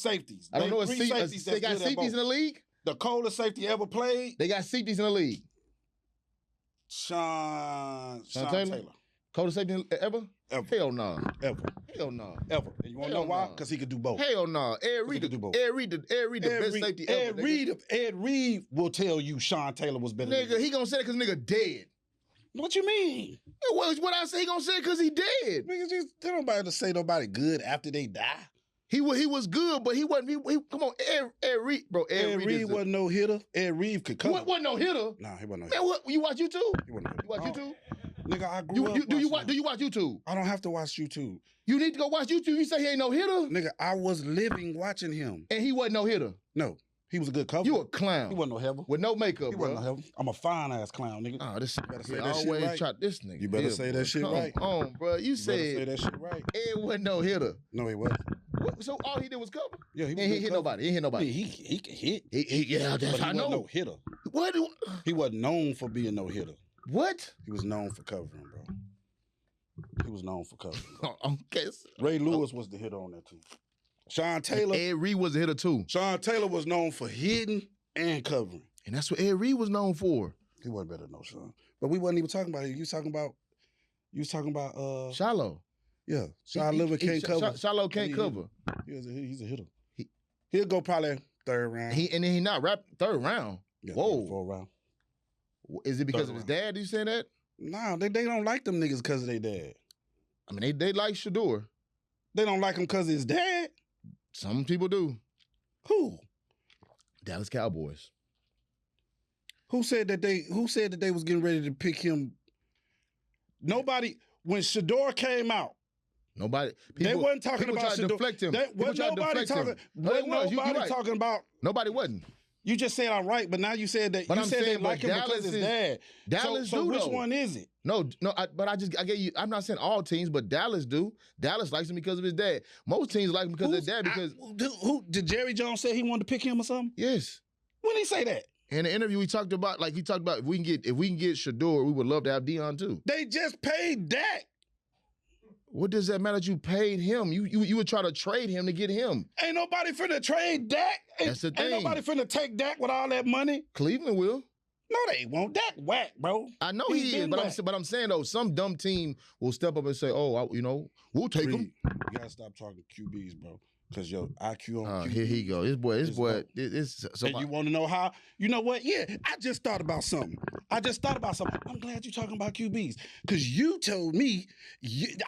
safeties. I don't know if three safeties they got safeties in the league. The coldest safety ever played. They got safeties in the league. Sean Taylor. Coldest safety ever? Ever. Hell no. Ever. Hell no. Ever. And you want to know why? Because he could do both. Hell no. Ed Reed the best safety ever. Ed Reed will tell you Sean Taylor was better. Nigga, he gonna say that because nigga dead. What you mean? What I say? He gonna say it because he dead. Niggas just don't nobody to say nobody good after they die. He was good, but he wasn't. He come on, Ed Reed, bro. Ed Reed wasn't no hitter. Ed Reed could cover. Wasn't no hitter. Nah, he wasn't no Man, hitter. what? You watch YouTube? He wasn't no hitter. You watch YouTube? Nigga, I grew up. Do you watch YouTube? I don't have to watch YouTube. You need to go watch YouTube. You say he ain't no hitter? Nigga, I was living watching him. And he wasn't no hitter. No. He was a good cover. You a clown. He wasn't no heaven. With no makeup, He bro. wasn't no heaven. I'm a fine ass clown, nigga. Oh, this better say yeah, that shit right. Try this nigga. You better say that shit right. Come on, bro. You better say said that shit right. Ed wasn't no hitter. No, he wasn't. So all he did was cover? Yeah, he ain't hit nobody. He ain't hit nobody. He could hit. Yeah, that's but how I he know. wasn't no hitter. What? He wasn't known for being no hitter. What? He was known for covering, bro. He was known for covering. Okay. Ray Lewis was the hitter on that team. Sean Taylor. Ed Reed was a hitter too. Sean Taylor was known for hitting and covering. And that's what Ed Reed was known for. He wasn't better than no Sean. But we wasn't even talking about it. You was talking about Shallow. Yeah. Sean Liver can't cover. Shallow can't cover. He's a hitter. He'll go probably third round. And then he not third round. Yeah, whoa. Fourth round. Is it because Third of his round. dad? You saying that? No, they don't like them niggas because of their dad. I mean, they like Shador. They don't like him because of his dad? Some people do. Who? Dallas Cowboys. Who said that they was getting ready to pick him? Nobody. When Shador came out, nobody. They wasn't talking about Shador. Deflect him. Nobody talking about. Nobody wasn't. You just said I'm right, but now you said that. But you I'm said saying they like him Dallas because his dad. Dallas so do which though. one is it? No. But I gave you. I'm not saying all teams, but Dallas do. Dallas likes him because of his dad. Most teams like him because of his dad. Because who did Jerry Jones say he wanted to pick him or something? Yes. When did he say that? In the interview, he talked about if we can get Shador, we would love to have Dion too. They just paid Dak. What does that matter that you paid him? You would try to trade him to get him. Ain't nobody finna trade Dak. That's the thing. Ain't nobody finna take Dak with all that money. Cleveland will. No, they won't. Dak whack, bro. I know he is, but I'm saying though, some dumb team will step up and say, "Oh, we'll take him." You gotta stop talking QBs, bro, because your IQ on QB. Here he go. His boy. And you want to know how? You know what? Yeah, I just thought about something. I'm glad you're talking about QBs because you told me.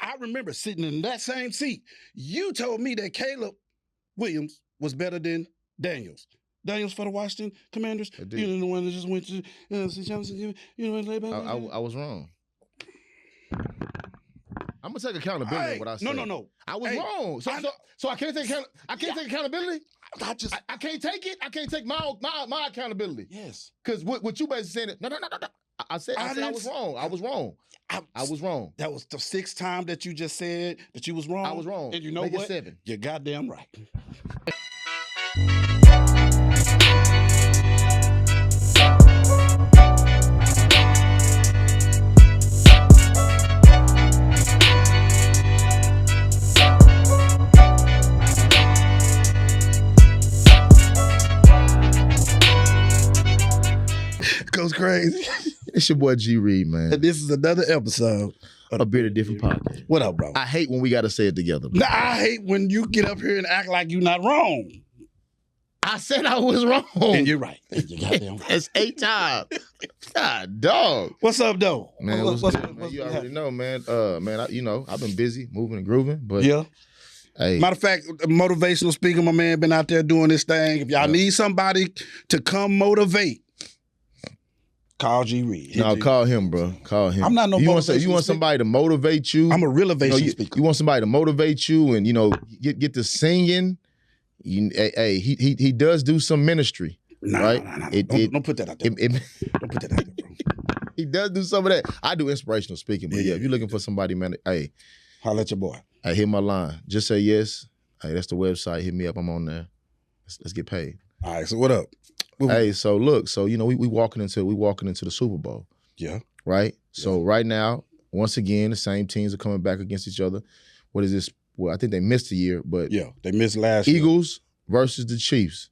I remember sitting in that same seat. You told me that Caleb Williams was better than Daniels. Daniels for the Washington Commanders. You know, the one that just went to I was wrong. I'm gonna take accountability for what I said. No. I was wrong. So I can't take accountability. I can't take it. I can't take my accountability. Yes. Because what you basically saying? No. I said I was wrong. I was wrong. I was wrong. That was the sixth time that you just said that you was wrong. I was wrong. And you know Make what? It 7. You're goddamn right. Goes crazy. It's your boy G Reed, man. And this is another episode of A Bearded Different Podcast. What up, bro? I hate when we got to say it together. Nah, I hate when you get up here and act like you're not wrong. I said I was wrong. And you're right. You goddamn right. It's 8 times. God, dog. What's up, though? Man, what's good, man? You already know, man. I've been busy moving and grooving, but yeah. Hey. Matter of fact, motivational speaker, my man, been out there doing this thing. If y'all need somebody to come motivate, call G Reed. Call him, bro. Call him. I'm not no motivational You want somebody to motivate you. I'm a realization speaker. You want somebody to motivate you and, get to singing. He does do some ministry, right? Don't put that out there. Don't put that out there, bro. He does do some of that. I do inspirational speaking, but if you're looking for somebody, man, hey. Holla at your boy. Hey, hit my line. Just say yes. Hey, that's the website. Hit me up. I'm on there. Let's get paid. All right, so what up? Hey, so look, we walking into the Super Bowl. Yeah. Right? So right now, once again, the same teams are coming back against each other. What is this? Well, I think they missed a year, but yeah, they missed last year. Eagles versus the Chiefs.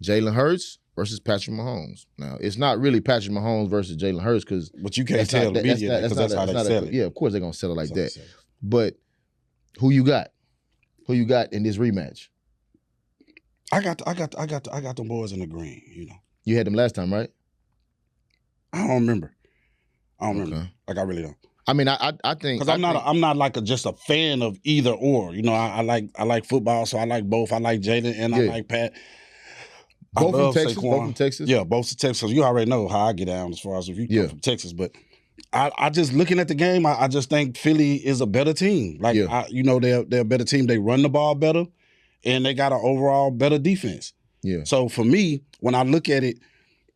Jalen Hurts versus Patrick Mahomes. Now, it's not really Patrick Mahomes versus Jalen Hurts because... But you can't tell the media because that's how they sell it. Yeah, of course they're going to sell it like that. But who you got? Who you got in this rematch? I got them boys in the green, you know. You had them last time, right? I don't remember. Like, I really don't. I mean, I think... Because I'm not like just a fan of either or. You know, I like football, so I like both. I like Jaden and I like Pat. Both from Texas? Yeah, both from Texas. You already know how I get down as far as if you come from Texas. But I just, looking at the game, I just think Philly is a better team. Like, you know, they're a better team. They run the ball better, and they got an overall better defense. Yeah. So for me, when I look at it,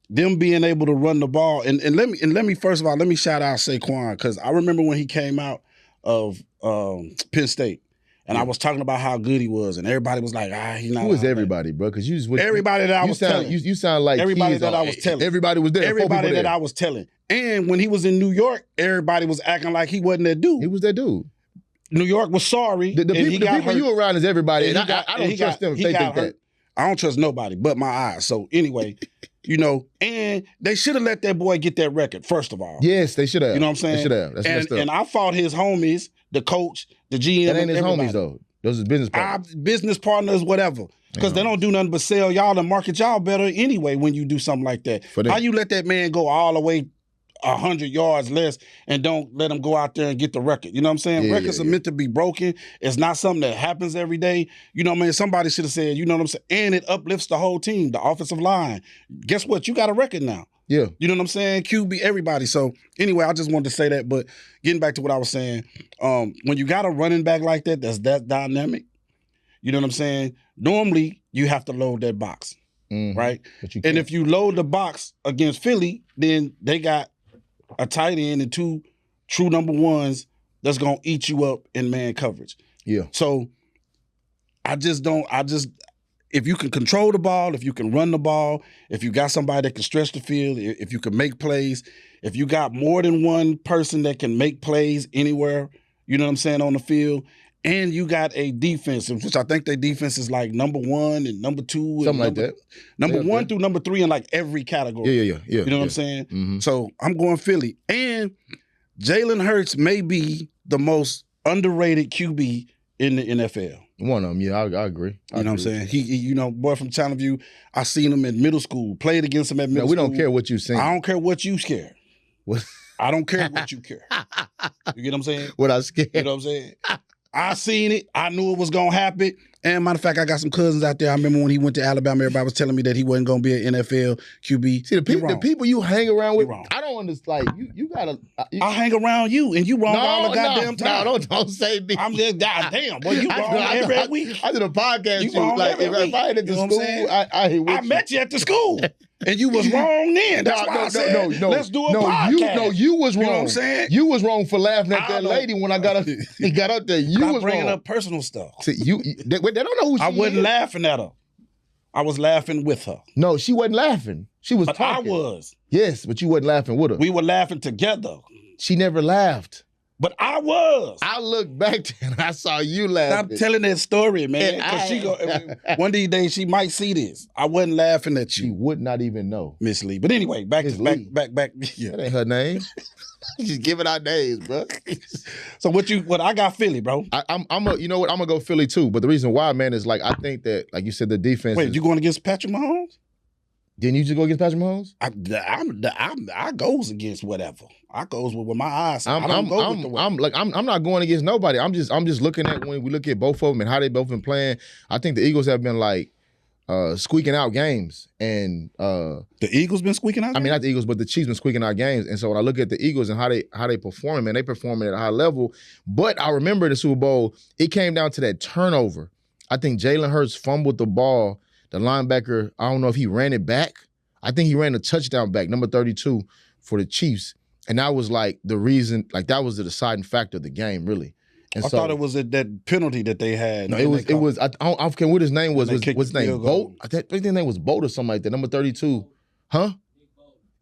them being able to run the ball, and let me first of all, let me shout out Saquon, because I remember when he came out of Penn State. And I was talking about how good he was, and everybody was like, he's not. Who is everybody, bro? Because everybody that I was telling. You sound like everybody that I was telling. Everybody was there. Everybody that I was telling. And when he was in New York, everybody was acting like he wasn't that dude. He was that dude. New York was sorry. The people you around is everybody, and I don't trust them if they think that. I don't trust nobody but my eyes. So anyway, you know, and they should have let that boy get that record, first of all. Yes, they should have. You know what I'm saying? They should have. That's messed up. And I fought his homies, the coach, the GM. That ain't his homies, though. Those are business partners. Business partners, whatever. Because they don't do nothing but sell y'all and market y'all better anyway when you do something like that. How you let that man go all the way 100 yards less and don't let him go out there and get the record? You know what I'm saying? Records are meant to be broken. It's not something that happens every day. You know what I mean? Somebody should have said, you know what I'm saying? And it uplifts the whole team, the offensive line. Guess what? You got a record now. Yeah. You know what I'm saying? QB, everybody. So anyway, I just wanted to say that. But getting back to what I was saying, when you got a running back like that, that's that dynamic, you know what I'm saying? Normally, you have to load that box, right? And if you load the box against Philly, then they got a tight end and two true number ones that's going to eat you up in man coverage. Yeah. So if you can control the ball, if you can run the ball, if you got somebody that can stretch the field, if you can make plays, if you got more than one person that can make plays anywhere, you know what I'm saying, on the field, and you got a defense, which I think their defense is like number 1 and number 2. Something like that. Number 1 through number 3 in like every category. Yeah. You know what I'm saying? So I'm going Philly. And Jalen Hurts may be the most underrated QB in the NFL. One of them, yeah, I agree. You know what I'm saying? He, you know, boy from Channel View, I seen him in middle school, played against him at middle school. We don't care what you seen. I don't care what you scare. What? I don't care what you care. You get what I'm saying? What I scared. You know what I'm saying? I seen it. I knew it was going to happen. And matter of fact, I got some cousins out there. I remember when he went to Alabama, everybody was telling me that he wasn't going to be an NFL QB. See, the people you hang around with, I don't understand. Like, you got to... I hang around you, and you wrong all the goddamn time. No, don't say me. I'm just, goddamn, boy, you wrong every week. I did a podcast. You wrong like, if I had at the school, I met you at the school. And you was wrong then. That's why I said, let's do a podcast. You was wrong. You know what I'm saying? You was wrong for laughing at that lady when I got up. He got up there. You was bringing wrong. up personal stuff. See, they don't know who she is. I wasn't laughing at her. I was laughing with her. No, she wasn't laughing. She was but talking. I was. Yes, but you wasn't laughing with her. We were laughing together. She never laughed. But I was. I looked back and I saw you laughing. Stop telling that story, man. Because one of these days she might see this. I wasn't laughing at you. She would not even know. Miss Lee. But anyway, back. Yeah. That ain't her name. She's giving out names, bro. So what I got Philly, bro. You know what? I'm gonna go Philly too. But the reason why, man, is like I think that, like you said, the defense. Wait, you going against Patrick Mahomes? Didn't you just go against Patrick Mahomes? I goes against whatever. I goes with my eyes. I'm not going against nobody. I'm just looking at when we look at both of them and how they both been playing. I think the Eagles have been like squeaking out games, and the Eagles been squeaking out. I mean, not the Eagles, but the Chiefs been squeaking out games. And so when I look at the Eagles and how they perform, man, they performing at a high level. But I remember the Super Bowl. It came down to that turnover. I think Jalen Hurts fumbled the ball. The linebacker, I don't know if he ran it back. I think he ran a touchdown back, number 32 for the Chiefs. And that was like the reason, like that was the deciding factor of the game, really. And I thought it was that penalty that they had. No, it was. I forget what his name was. What's his name? Bolt? I think his name was Bolt or something like that. Number 32. Huh?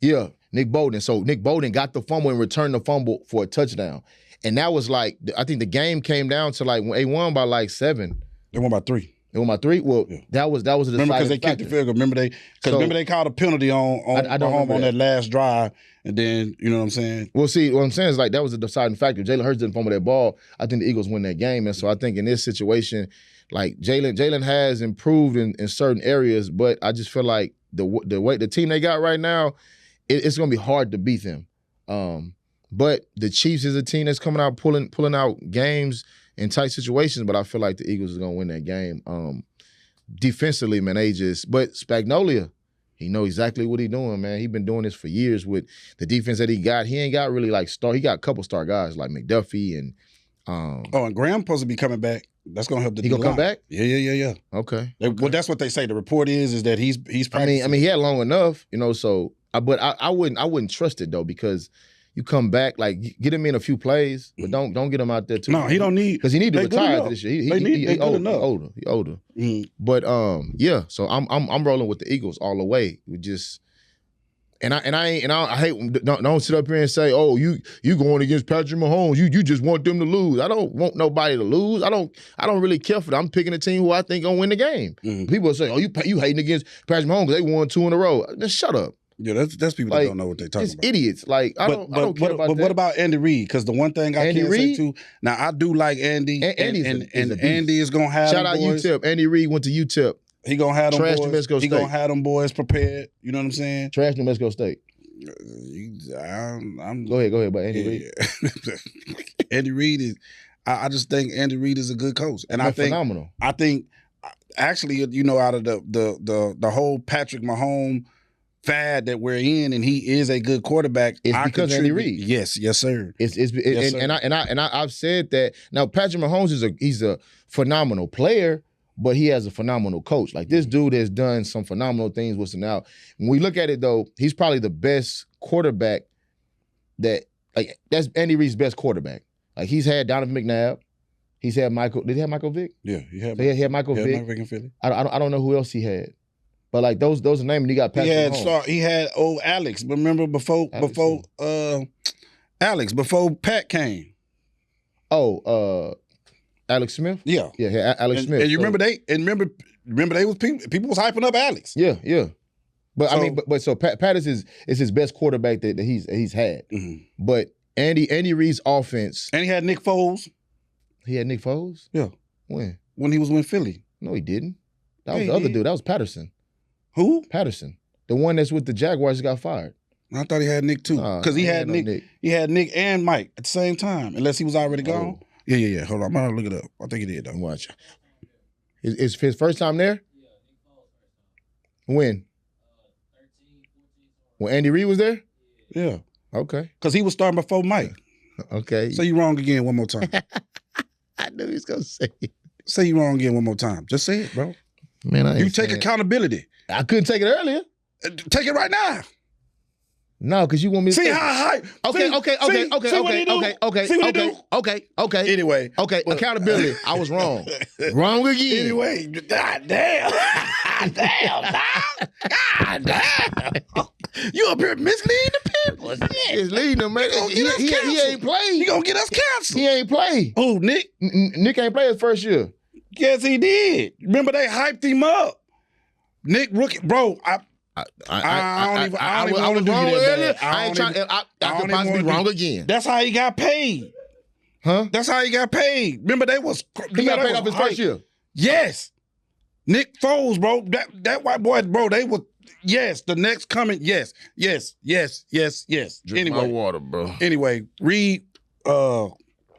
Yeah, Nick Bolden. So Nick Bolden got the fumble and returned the fumble for a touchdown. And that was like, I think the game came down to like, when they won by like 7. They won by 3. It was my 3. Well, that was a deciding remember because they factor. kicked the field goal. Remember they called a penalty on Mahomes on that last drive, and then you know what I'm saying. Well, see, what I'm saying is like that was a deciding factor. Jalen Hurts didn't fumble that ball. I think the Eagles win that game, and so I think in this situation, like Jalen has improved in certain areas, but I just feel like the way the team they got right now, it's going to be hard to beat them. But the Chiefs is a team that's coming out pulling out games in tight situations, but I feel like the Eagles is going to win that game. Defensively, man, but Spagnuolo, he know exactly what he's doing, man. He's been doing this for years with the defense that he got. He ain't got really like he got a couple star guys like McDuffie and and Graham supposed to be coming back. That's gonna help the. He gonna come back? Yeah. Okay. Well, that's what they say. The report is that he's practicing. I mean, he had long enough, you know. So, but I wouldn't trust it though because you come back like get him in a few plays, but don't get him out there too. No, he don't need because he need to retire after this year. He older. But yeah. So I'm rolling with the Eagles all the way. We just. I hate don't sit up here and say, oh, you going against Patrick Mahomes. You just want them to lose. I don't want nobody to lose. I don't really care for that. I'm picking a team who I think gonna win the game. Mm-hmm. People say, oh, you hating against Patrick Mahomes because they won 2 in a row. Just shut up. Yeah, that's people that don't know what they're talking about. Idiots. Like I don't care about that. But what about Andy Reid? Because the one thing I can say too. Now I do like Andy, and Andy is gonna have shout out UTEP. Andy Reid went to UTEP. He gonna have them Trash boys. New Mexico State. He gonna have them boys prepared. You know what I'm saying? Trash New Mexico State. Go ahead, but Andy Reid. Andy Reid is. I just think Andy Reid is a good coach, and I think phenomenal. I think actually, you know, out of the whole Patrick Mahomes fad that we're in, and he is a good quarterback. It's because Andy Reid. Yes, sir. Yes, sir. I've said that. Now Patrick Mahomes he's a phenomenal player. But he has a phenomenal coach. Like this dude has done some phenomenal things with him. Now, when we look at it though, he's probably the best quarterback that's Andy Reid's best quarterback. Like he's had Donovan McNabb. He's had Michael. Did he have Michael Vick? Yeah, he had Michael Vick. Michael Vick in Philly. I don't know who else he had. But like those are names, and he got Patrick Mahomes. He had old Alex. Remember before Pat came. Alex Smith? Yeah. Alex Smith. And you remember they was people was hyping up Alex. Yeah. But so Pat is his best quarterback that he's had. Mm-hmm. But Andy Reid's offense. And he had Nick Foles. He had Nick Foles? Yeah. When? When he was with Philly. No, he didn't. That was the other dude. That was Patterson. Who? Patterson. The one that's with the Jaguars got fired. I thought he had Nick too. Because he had Nick. He had Nick and Mike at the same time, unless he was already gone. Oh. Yeah. Hold on. I'm going to look it up. I think he did, though. Watch. Is his first time there? When? 13, 14. When Andy Reid was there? Yeah. Okay. Because he was starting before Mike. Okay. Say you wrong again one more time. I knew he was going to say it. Say you wrong again one more time. Just say it, bro. Man, you take accountability. I couldn't take it earlier. Take it right now. No, because you want me to see how high. Okay. Anyway. Okay, accountability. I was wrong. Wrong again. Anyway, God damn. God damn. You up here misleading the people. He's leading them, man. He ain't played. He gonna get us canceled. He ain't played. Who, Nick? Nick ain't played his first year. Yes, he did. Remember they hyped him up. Nick rookie, bro. I was wrong earlier. I could possibly be wrong again. That's how he got paid. Huh? That's how he got paid. Remember he got paid off his first year. Yes. Nick Foles, bro. That white boy, bro, they were the next coming. Yes. Drink anyway, my water, bro. Anyway, Reid,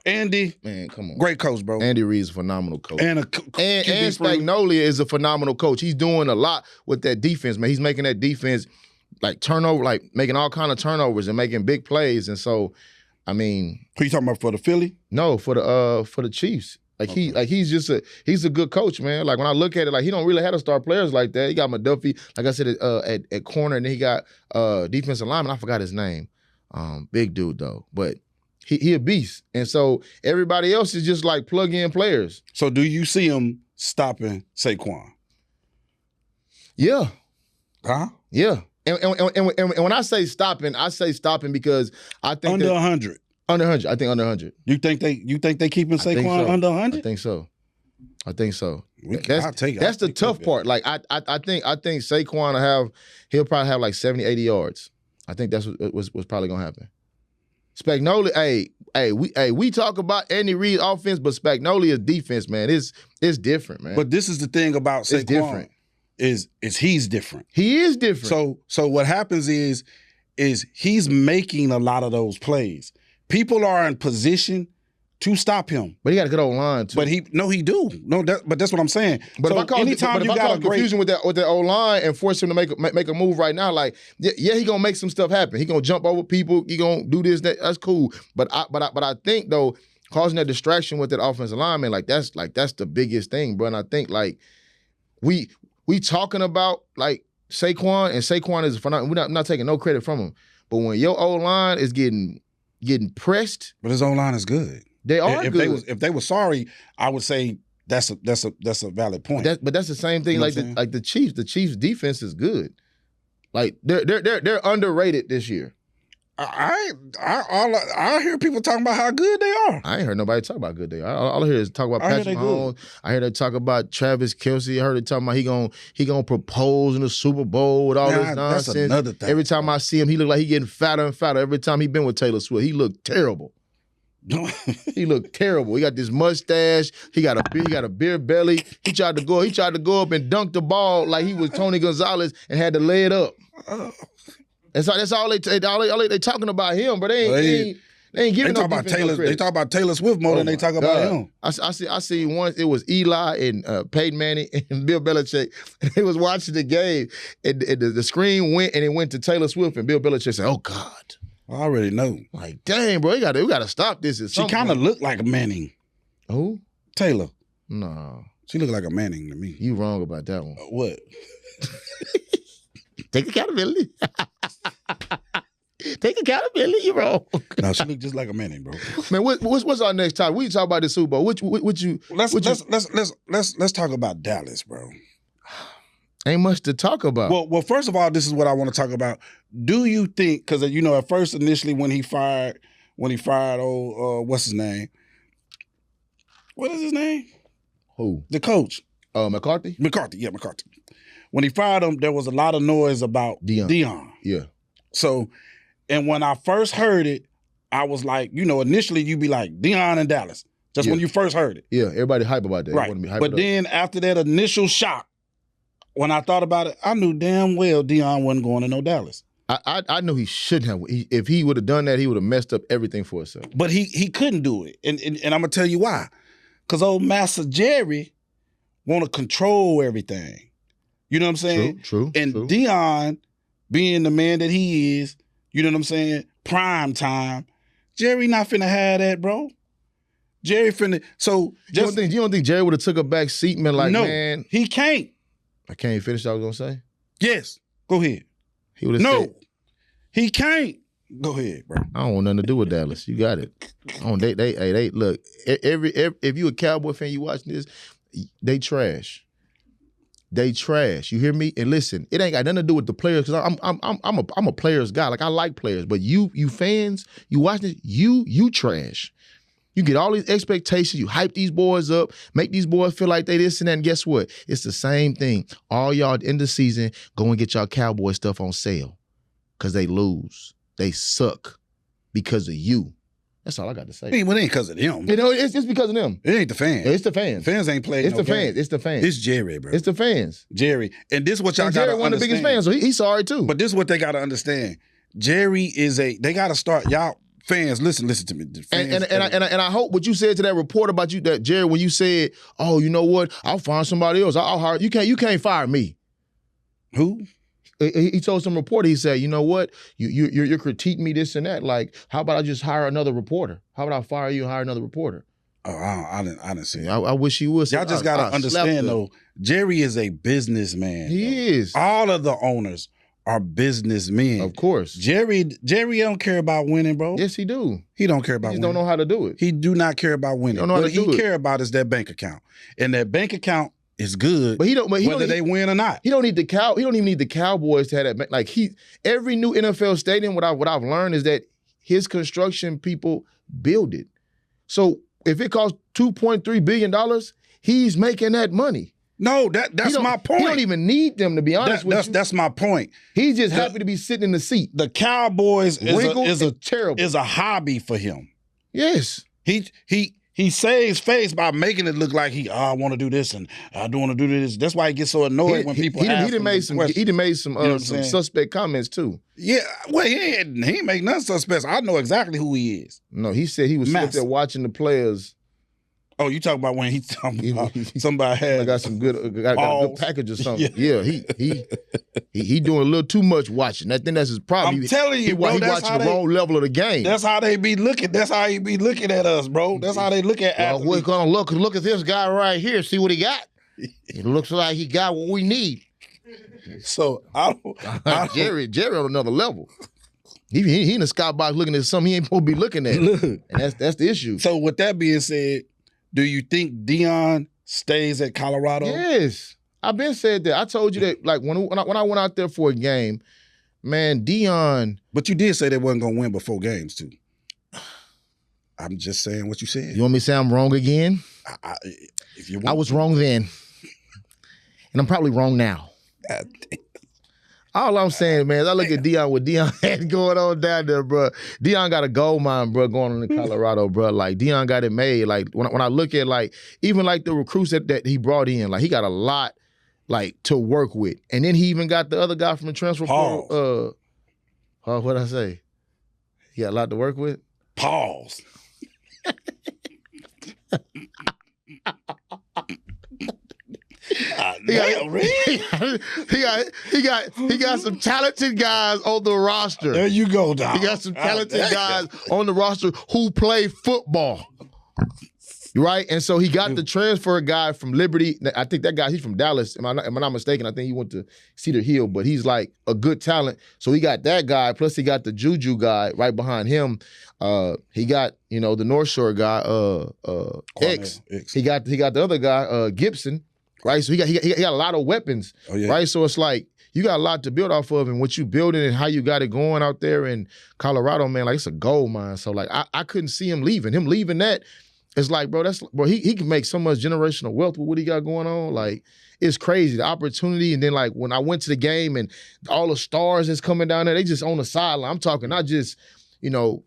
Andy, man, come on, great coach, bro. Andy Reid's a phenomenal coach, and Spagnuolo is a phenomenal coach. He's doing a lot with that defense, man. He's making that defense making all kind of turnovers and making big plays. And so, I mean, who you talking about for the Philly? No, for the Chiefs. He's a good coach, man. Like when I look at it, like he don't really have to start players like that. He got McDuffie, like I said, at corner, and then he got defensive lineman. I forgot his name. Big dude though, but. He a beast. And so everybody else is just like plug-in players. So do you see him stopping Saquon? Yeah. Huh? Yeah. And when I say stopping because I think under 100. Under 100. I think under 100. You think they keeping Saquon under 100? I think so. I think so. I'll take it. That's the tough part. Like I think Saquon he'll probably have like 70, 80 yards. I think that's what's probably gonna happen. Spagnuolo, we talk about Andy Reid's offense, but Spagnolia's defense, man, it's different, man. But this is the thing about Saquon. It's different. Is he's different. He is different. So what happens is he's making a lot of those plays. People are in position to stop him. But he got a good old line too. But he do. But that's what I'm saying. But so if I cause confusion with that old line and force him to make a move right now, like he gonna make some stuff happen. He gonna jump over people. He gonna do this, that. That's cool. But I think though, causing that distraction with that offensive lineman, that's the biggest thing, bro. And I think like we talking about like Saquon, and Saquon is phenomenal. We're not taking no credit from him. But when your old line is getting pressed, but his old line is good. They are good. If they were sorry, I would say that's a valid point. But that's the same thing. You know like the Chiefs. The Chiefs' defense is good. Like they're underrated this year. I hear people talking about how good they are. I ain't heard nobody talk about how good they are. All I hear is talk about Patrick Mahomes. I heard they talk about Travis Kelce. I heard they talking about he gonna propose in the Super Bowl with all this nonsense. That's another thing. Every time I see him, he look like he getting fatter and fatter. Every time he been with Taylor Swift, he looked terrible. He looked terrible. He got this mustache. He got a beer belly. He tried to go up and dunk the ball like he was Tony Gonzalez and had to lay it up. That's all they talking about him, but they ain't giving no defense no credit. They talk about Taylor Swift more than they talk about him. I see once it was Eli and Peyton Manning and Bill Belichick. And they was watching the game and the screen went and it went to Taylor Swift and Bill Belichick said, "Oh God." I already know. Like, dang, bro, we got to stop this. She kind of looked like a Manning. Who? Taylor. No. She looked like a Manning to me. You wrong about that one. What? Take accountability. Take accountability. You wrong. No, she looked just like a Manning, bro. Man, what's our next topic? We talk about the Super Bowl. Let's talk about Dallas, bro. Ain't much to talk about. Well, first of all, this is what I want to talk about. Do you think, because at first initially when he fired what's his name? What is his name? Who? The coach. McCarthy? McCarthy. When he fired him, there was a lot of noise about Dion. Yeah. So, and when I first heard it, I was like, initially you'd be like, Dion in Dallas. Just when you first heard it. Yeah, everybody hype about that. Right. But then after that initial shock, when I thought about it, I knew damn well Dion wasn't going to no Dallas. I knew he shouldn't have. If he would have done that, he would have messed up everything for himself. But he couldn't do it. And I'm going to tell you why. Because old Master Jerry want to control everything. You know what I'm saying? True. And Dion, being the man that he is, you know what I'm saying? Prime time. Jerry not finna have that, bro. Jerry finna. So you don't think Jerry would have took a back seat and been like, no, man, he can't. I can't finish what I was gonna say? Yes. Go ahead. He would have said, he can't. Go ahead, bro. I don't want nothing to do with Dallas. You got it. They look, if you a Cowboy fan, you watching this, they trash. They trash. You hear me? And listen, it ain't got nothing to do with the players, because I'm a players guy. Like, I like players, but you fans, you watching this, you trash. You get all these expectations, you hype these boys up, make these boys feel like they this and that, and guess what? It's the same thing. All y'all at the end of the season, go and get y'all Cowboy stuff on sale because they lose. They suck because of you. That's all I got to say. It ain't because of them. It's just because of them. It ain't the fans. It's the fans. Fans ain't playing. It's the fans. It's the fans. It's Jerry, bro. It's the fans. Jerry. And this is what y'all got to understand. Jerry one of the biggest fans, so he's sorry too. But this is what they got to understand. Jerry they got to start, y'all fans, listen to me. Fans, and I hope what you said to that report about you, that Jerry, when you said, "Oh, you know what? I'll find somebody else. I'll hire you. Can't fire me." Who? He told some reporter. He said, "You know what? You're critiquing me this and that. Like, how about I just hire another reporter? How about I fire you and hire another reporter?" Oh, I didn't see it. I wish he would. Y'all just gotta understand though. Jerry is a businessman. He is. All of the owners are businessmen. Of course. Jerry don't care about winning, bro. Yes, he do. He don't care about winning. He don't know how to do it. He do not care about winning. What he care about is that bank account. And that bank account is good, but whether they win or not. He don't need he don't even need the Cowboys to have that. Like, every new NFL stadium, what I've learned is that his construction people build it. So if it costs $2.3 billion, He's making that money. No, that's my point. He don't even need them, to be honest with you. That's my point. He's just happy to be sitting in the seat. The Cowboys is a hobby for him. Yes. He saves face by making it look like I want to do this and I don't want to do this. That's why he gets so annoyed when people ask him questions. He done made some suspect comments too. Yeah, well, he ain't make none suspects. I know exactly who he is. No, he said he was sitting there watching the players. Oh, you talking about when he talking about somebody had got a good package or something. Yeah, he doing a little too much watching. I think that's his problem. I'm telling you, bro, he watching the wrong level of the game. That's how they be looking. That's how he be looking at us, bro. That's how they look at athletes. We're gonna look at this guy right here, see what he got. It looks like he got what we need. So I don't Jerry on another level. He in the skybox looking at something he ain't supposed to be looking at. And that's the issue. So with that being said, do you think Deion stays at Colorado? Yes. I've been said that. I told you that, like, when I went out there for a game, man, Deion. But you did say they wasn't going to win but 4 games, too. I'm just saying what you said. You want me to say I'm wrong again? If you want. I was wrong then. And I'm probably wrong now. God damn. All I'm saying, man, is I look at Deion, what Deion had going on down there, bro. Deion got a gold mine, bro, going on in Colorado, bro. Like, Deion got it made. Like, when I look at, like, even, like, the recruits that he brought in, like, he got a lot, like, to work with. And then he even got the other guy from the transfer portal. What'd I say? He got a lot to work with? Pause. He got some talented guys on the roster. There you go, dog. He got some talented guys on the roster who play football. Right? And so he got the transfer guy from Liberty. I think that guy, he's from Dallas. Am I not mistaken? I think he went to Cedar Hill, but he's like a good talent. So he got that guy, plus he got the Juju guy right behind him. He got, the North Shore guy, X. He got the other guy, Gibson. Right, so he got a lot of weapons, right? So it's like you got a lot to build off of, and what you building and how you got it going out there in Colorado, man. Like, it's a gold mine. So like I couldn't see him leaving. Him leaving that, it's like, bro, he can make so much generational wealth with what he got going on. Like, it's crazy, the opportunity. And then, like, when I went to the game and all the stars that's coming down there, they just on the sideline. I'm talking not just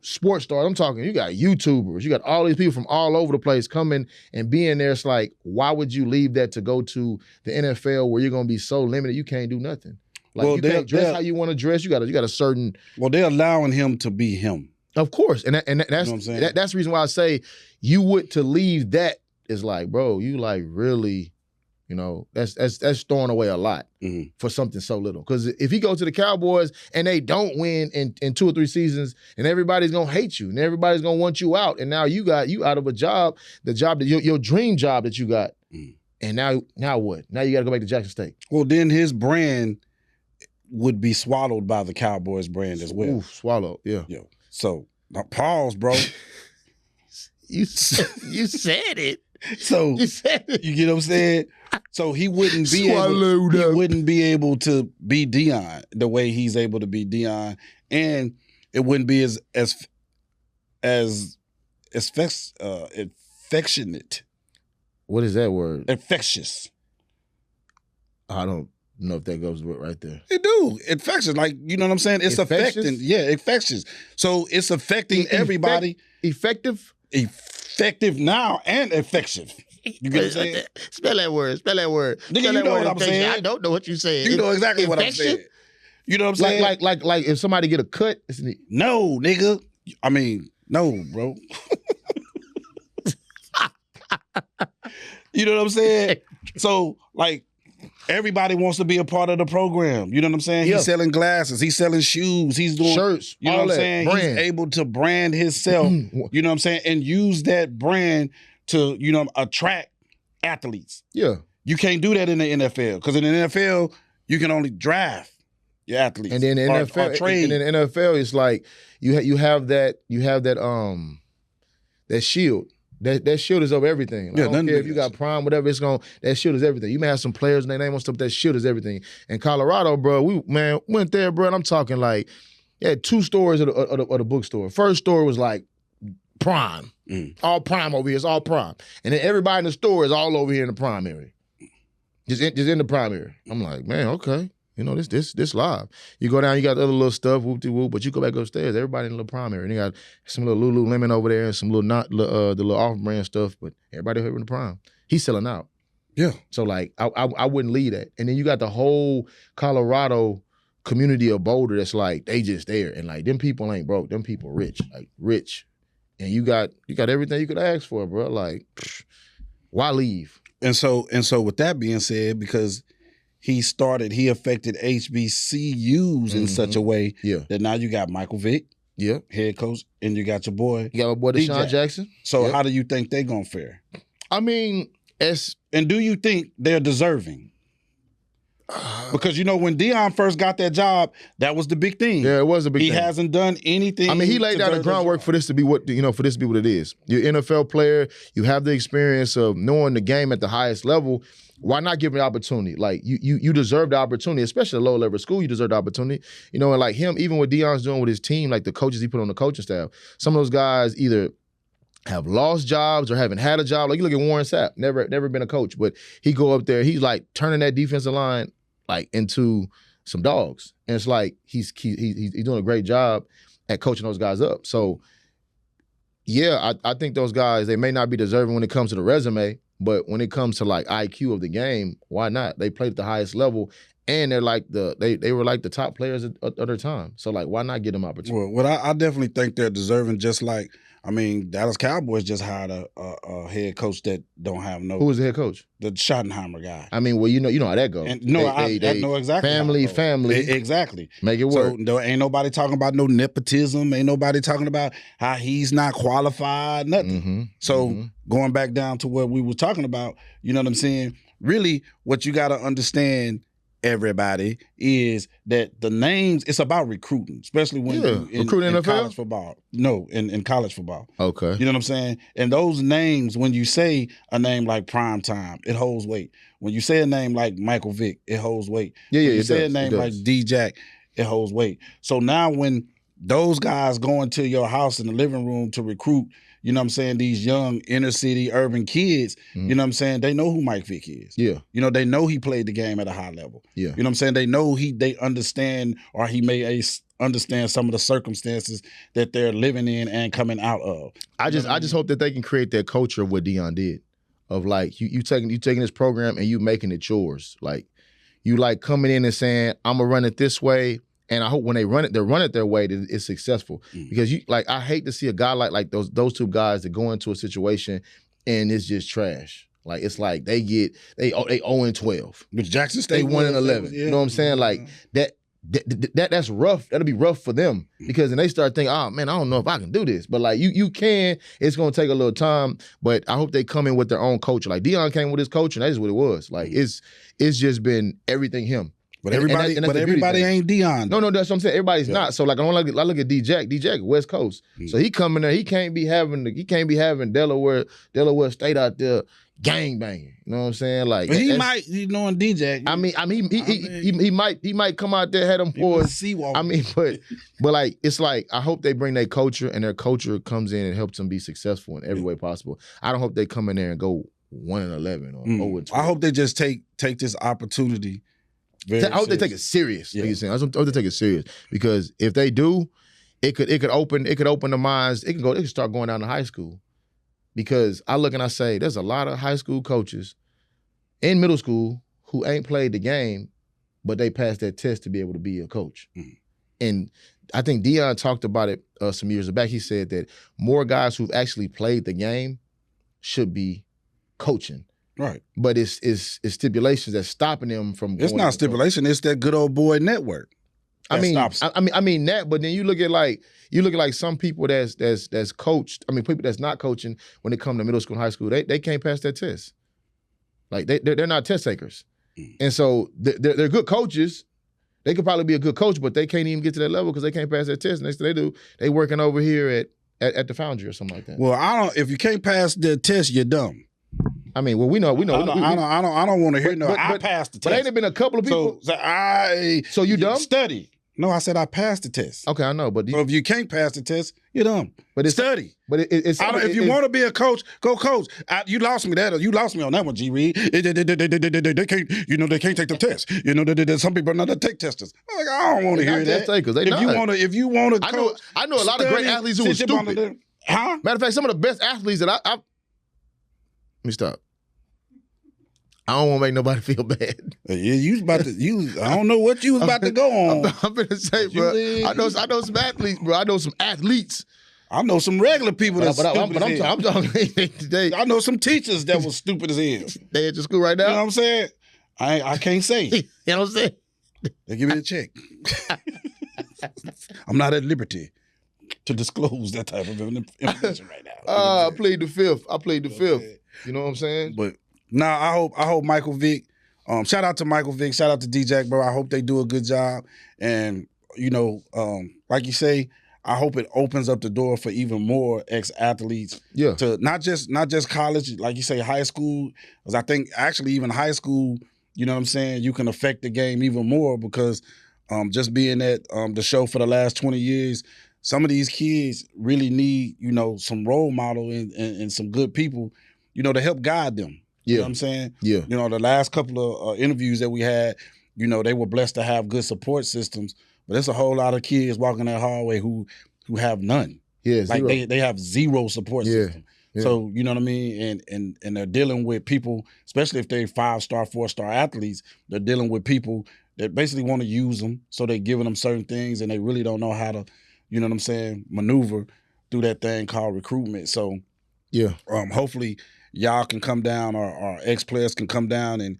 sports stars. I'm talking, you got YouTubers. You got all these people from all over the place coming and being there. It's like, why would you leave that to go to the NFL where you're going to be so limited you can't do nothing? Like, you can't dress how you want to dress. You got a certain... Well, they're allowing him to be him. Of course. And that's you know what I'm saying? That's the reason why I say you would to leave that is like, bro, you like really... that's throwing away a lot for something so little. Because if you go to the Cowboys and they don't win in 2 or 3 seasons, and everybody's gonna hate you, and everybody's gonna want you out, and now you out of a job, the job that your dream job that you got, and now what? Now you got to go back to Jackson State. Well, then his brand would be swallowed by the Cowboys brand as well. Swallowed, yeah. So pause, bro. You said it. So you get what I'm saying? So he wouldn't be able to be Deion the way he's able to be Deion, and it wouldn't be as affectionate. What is that word? Infectious. I don't know if that goes with right there. It do. Infectious. Like, you know what I'm saying? It's affecting. Yeah, infectious. So it's affecting everybody. Effective now and effective. You get what I'm saying? Spell that word. Nigga, you know what I'm saying? I don't know what you saying. You know exactly what I'm saying. You know what I'm saying? Like if somebody get a cut. No, nigga. I mean, no, bro. You know what I'm saying? So, like, everybody wants to be a part of the program. You know what I'm saying? Yeah. He's selling glasses. He's selling shoes. He's doing shirts. You know what I'm saying? Brand. He's able to brand himself. You know what I'm saying? And use that brand to, attract athletes. Yeah. You can't do that in the NFL because in the NFL, you can only draft your athletes. And then the NFL, trade. And in the NFL, it's like you have that shield. That shield is over everything. Like, I don't care if you got prime, whatever, that shield is everything. You may have some players and their name on stuff, that shield is everything. In Colorado, bro, we went there, bro, and I'm talking like, 2 stores at the bookstore. First store was like prime. All prime over here. It's all prime. And then everybody in the store is all over here in the prime area. Just in the prime area. I'm like, man, okay. You know, this live. You go down, you got the other little stuff, whoop-de-whoop, but you go back upstairs, everybody in the little prime area. And they got some little Lululemon over there and some little the little off-brand stuff, but everybody here in the prime. He's selling out. Yeah. So, like, I wouldn't leave that. And then you got the whole Colorado community of Boulder that's like, they just there. And, like, them people ain't broke. Them people rich. Like, rich. And you got everything you could ask for, bro. Like, why leave? And so with that being said, because he affected HBCUs in such a way that now you got Michael Vick, head coach, and you got your boy. You got my boy Deshaun Jackson. So how do you think they gonna fare? I mean, and do you think they're deserving? Because you know when Deion first got that job, that was the big thing. Yeah, it was a big thing. He hasn't done anything. I mean, he laid down the groundwork for this to be what it is. You're an NFL player. You have the experience of knowing the game at the highest level. Why not give him the opportunity? Like you deserve the opportunity, especially at low level school. You deserve the opportunity. You know, and like him, even what Deion's doing with his team, like the coaches he put on the coaching staff. Some of those guys either have lost jobs or haven't had a job. Like you look at Warren Sapp, never been a coach, but he go up there, he's like turning that defensive line like into some dogs, and it's like he's doing a great job at coaching those guys up. So yeah, I think those guys, they may not be deserving when it comes to the resume, but when it comes to like IQ of the game, why not? They played at the highest level. And they're like they were like the top players at their time. So like, why not get them opportunity? Well, I definitely think they're deserving. Just like, I mean, Dallas Cowboys just hired a head coach that don't have no. Who was the head coach? The Schottenheimer guy. I mean, well, you know how that goes. And no, I know exactly. Family, exactly. Make it work. So there ain't nobody talking about no nepotism. Ain't nobody talking about how he's not qualified. Nothing. So going back down to what we were talking about, you know what I'm saying? Really, what you got to understand, everybody, is that the names, it's about recruiting, especially when you in NFL? college football. No, in college football. Okay. You know what I'm saying? And those names, when you say a name like Prime Time, it holds weight. When you say a name like Michael Vick, it holds weight. Yeah, when you say does. a name like D-Jack, it holds weight. So now when those guys go into your house in the living room to recruit, you know what I'm saying, these young inner city urban kids, you know what I'm saying, they know who Mike Vick is. Yeah. You know, they know he played the game at a high level. Yeah. You know what I'm saying? They know they understand, or he may understand some of the circumstances that they're living in and coming out of. I just hope that they can create that culture of what Deion did. Of like you taking this program and you making it yours. Like you like coming in and saying, I'm gonna run it this way. And I hope when they run it their way, that it's successful. Because I hate to see a guy like those two guys that go into a situation and it's just trash. Like it's like they 0-12. But Jackson State they 1-11. You know what I'm saying? Like that's rough. That'll be rough for them because then they start thinking, oh man, I don't know if I can do this. But like you can. It's gonna take a little time. But I hope they come in with their own culture. Like Deion came with his culture, and that's what it was. Like it's just been everything him. But everybody, ain't Deion. No, that's what I'm saying. Everybody's not. So like I look at D-Jack. D-Jack, West Coast. So he coming there. He can't be having Delaware State out there gang banging. You know what I'm saying? Like, but he might, knowing D-Jack. I mean, he might come out there, head them boys. I mean, but like it's like I hope they bring their culture, and their culture comes in and helps them be successful in every way possible. I don't hope they come in there and go 1-11 or 0-12. I hope they just take this opportunity. I hope they take it serious. Yeah. Like you're saying. I hope they take it serious because if they do, it could open the minds. It can start going down to high school. Because I look and I say, there's a lot of high school coaches in middle school who ain't played the game, but they passed that test to be able to be a coach. And I think Deion talked about it some years back. He said that more guys who've actually played the game should be coaching. Right. But it's stipulations that's stopping them from going. It's not stipulation, it's that good old boy network. I mean that, but then you look at like some people that's coached. I mean, people that's not coaching when it comes to middle school and high school, they can't pass that test. Like they're not test takers, and so they're good coaches. They could probably be a good coach, but they can't even get to that level because they can't pass that test. Next thing they working over here at the Foundry or something like that. Well, if you can't pass the test, you're dumb. I mean, well, we know. I don't want to hear no. I passed the test. But ain't there been a couple of people? So you dumb? Study. No, I said I passed the test. Okay, I know, but So if you can't pass the test, you're dumb. But it's study. But it's if you want to be a coach, go coach. You lost me that. You lost me on that one, G. Reed. They can't. They can't take the test. Some people are not the take testers. I'm like, I don't want to hear that. Takers. If you want to, I know a lot of great athletes who are stupid. Huh? Matter of fact, some of the best athletes that I let me stop. I don't want to make nobody feel bad. Yeah, you was about to. I don't know what you was about to go on. I'm gonna say, bro. I know some athletes, bro. I know some athletes. I know some regular people that's stupid as hell. I'm talking today. I know some teachers that was stupid as hell. They at your school right now. You know what I'm saying? I can't say. You know what I'm saying? They give me a check. I'm not at liberty to disclose that type of information right now. I played the fifth. You know what I'm saying? But now I hope Michael Vick. Shout out to Michael Vick. Shout out to DJ, bro. I hope they do a good job. And like you say, I hope it opens up the door for even more ex-athletes. Yeah. To not just college, like you say, high school. Because I think actually even high school, you know what I'm saying, you can affect the game even more because just being at the show for the last 20 years, some of these kids really need, some role model and some good people, to help guide them. You know what I'm saying? Yeah. The last couple of interviews that we had, they were blessed to have good support systems, but there's a whole lot of kids walking that hallway who have none. Yeah, like they have zero support system. Yeah. So, you know what I mean? And they're dealing with people, especially if they're 5-star, 4-star athletes, they're dealing with people that basically want to use them. So they're giving them certain things and they really don't know how to, you know what I'm saying, maneuver through that thing called recruitment. So hopefully y'all can come down or ex-players can come down and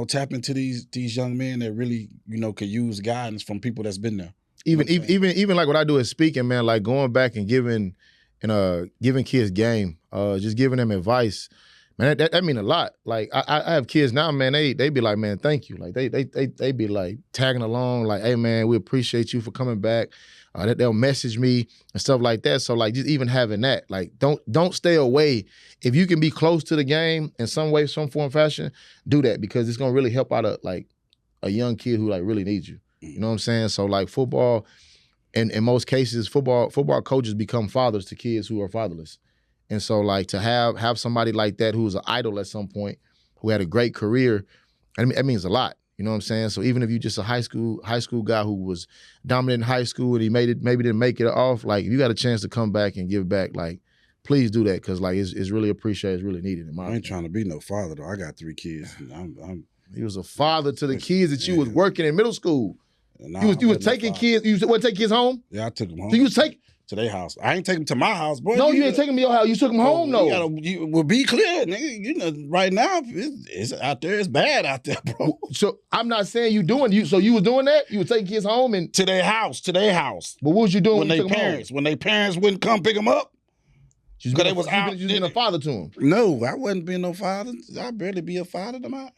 tap into these young men that really, can use guidance from people that's been there. Even like what I do is speaking, man, like going back and giving kids game, just giving them advice. Man, that mean a lot. Like I have kids now, man, they be like, man, thank you. Like they be like tagging along, like, hey man, we appreciate you for coming back. They'll message me and stuff like that. So like just even having that, like don't stay away. If you can be close to the game in some way, some form, fashion, do that because it's gonna really help out a young kid who like really needs you. You know what I'm saying? So like football, and in most cases, football coaches become fathers to kids who are fatherless. And so like to have somebody like that who was an idol at some point, who had a great career, that means a lot. You know what I'm saying? So even if you're just a high school guy who was dominant in high school and he maybe didn't make it off, like if you got a chance to come back and give back, like please do that because like it's really appreciated, it's really needed. I ain't trying to be no father though. I got 3 kids. He was a father to the kids that you was working in middle school. You was taking kids. You want to take kids home? Yeah, I took them home. So you take to their house. I ain't taking them to my house, boy. No, you ain't taking them to your house. You took them home, though. Well, be clear, nigga. Right now, it's out there. It's bad out there, bro. So I'm not saying So you was doing that? You was taking kids home and to their house. But what was you doing when they parents? When they parents wouldn't come pick them up? Because they was out. You being a father to them. No, I wasn't being no father. I barely be a father to mine.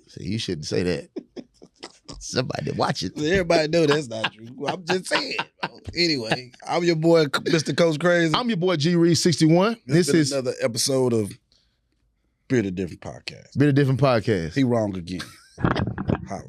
So you shouldn't say that. Somebody watch it. Everybody know that's not true. I'm just saying. Anyway, I'm your boy, Mr. Coach Crazy. I'm your boy, G Reed 61. This is another episode of Bearded Different Podcast. Bearded Different Podcast. He wrong again. Holla.